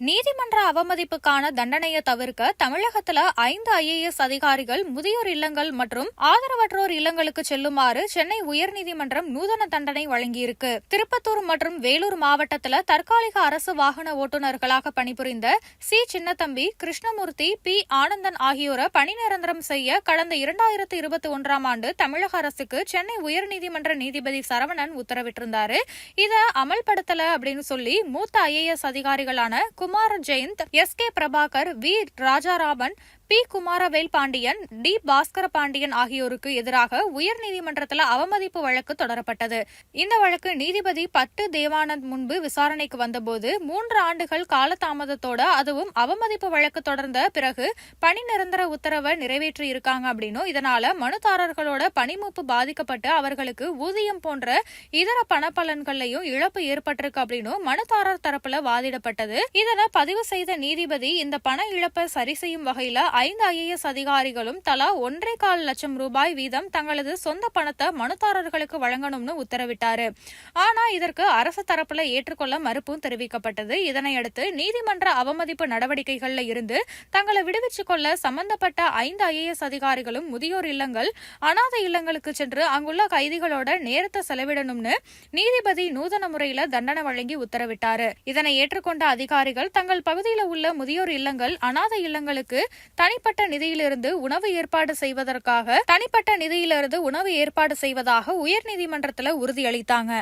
நீதிமன்ற அவமதிப்புக்கான தண்டனையை தவிர்க்க தமிழகத்துல 5 IAS அதிகாரிகள் முதியோர் இல்லங்கள் மற்றும் ஆதரவற்றோர் இல்லங்களுக்கு செல்லுமாறு சென்னை உயர்நீதிமன்றம் நூதன தண்டனை வழங்கியிருக்கு. திருப்பத்தூர் மற்றும் வேலூர் மாவட்டத்துல தற்காலிக அரசு வாகன ஓட்டுநர்களாக பணிபுரிந்த சி. சின்னத்தம்பி, கிருஷ்ணமூர்த்தி, பி. ஆனந்தன் ஆகியோரை பணி நிரந்தரம் செய்ய கடந்த 2021ஆம் ஆண்டு தமிழக அரசுக்கு சென்னை உயர்நீதிமன்ற நீதிபதி சரவணன் உத்தரவிட்டிருந்தாரு. இதை அமல்படுத்தல அப்படின்னு சொல்லி மூத்த IAS அதிகாரிகளான Kumara Jayanth, S. K. Prabhakar, V. Rajaraman, P. Kumaravel Pandian, T. Bhaskara Pandian ஆகியோருக்கு எதிராக உயர்நீதிமன்றத்தில் அவமதிப்பு வழக்கு தொடரப்பட்டது. இந்த வழக்கு நீதிபதி பட்டு தேவானந்த் முன்பு விசாரணைக்கு வந்தபோது 3 ஆண்டுகள் காலதாமதத்தோட அதுவும் அவமதிப்பு வழக்கு தொடர்ந்த பிறகு பணி நிரந்தர உத்தரவை நிறைவேற்றி இருக்காங்க அப்படின்னும், இதனால மனுதாரர்களோட பணிமூப்பு பாதிக்கப்பட்டு அவர்களுக்கு ஊதியம் போன்ற இதர பணப்பலன்களையும் இழப்பு ஏற்பட்டிருக்கு அப்படின்னும் மனுதாரர் தரப்புல வாதிடப்பட்டது. இதனை பதிவு செய்த நீதிபதி இந்த பண இழப்பை சரி செய்யும் வகையில 5 IAS அதிகாரிகளும் தலா 1.25 லட்சம் ரூபாய் வீதம் தங்களது சொந்த பணத்தை மனுதாரர்களுக்கு வழங்கணும்னு உத்தரவிட்டாரு. ஆனா இதற்கு அரசு தரப்புல ஏற்றுக்கொள்ள மறுப்பும் தெரிவிக்கப்பட்டது. இதனையடுத்து நீதிமன்ற அவமதிப்பு நடவடிக்கைகள்ல இருந்து தங்களை விடுவிச்சுக் கொள்ள சம்பந்தப்பட்ட 5 IAS அதிகாரிகளும் முதியோர் இல்லங்கள், அனாதை இல்லங்களுக்கு சென்று அங்குள்ள கைதிகளோட நேரத்தை செலவிடணும்னு நீதிபதி நூதன முறையில தண்டனை வழங்கி உத்தரவிட்டாரு. இதனை ஏற்றுக்கொண்ட அதிகாரிகள் தங்கள் பகுதியில் உள்ள முதியோர் இல்லங்கள், அனாதை இல்லங்களுக்கு தனிப்பட்ட நிதியிலிருந்து உணவு ஏற்பாடு செய்வதாக உயர்நீதிமன்றத்தில் உறுதியளித்தாங்க.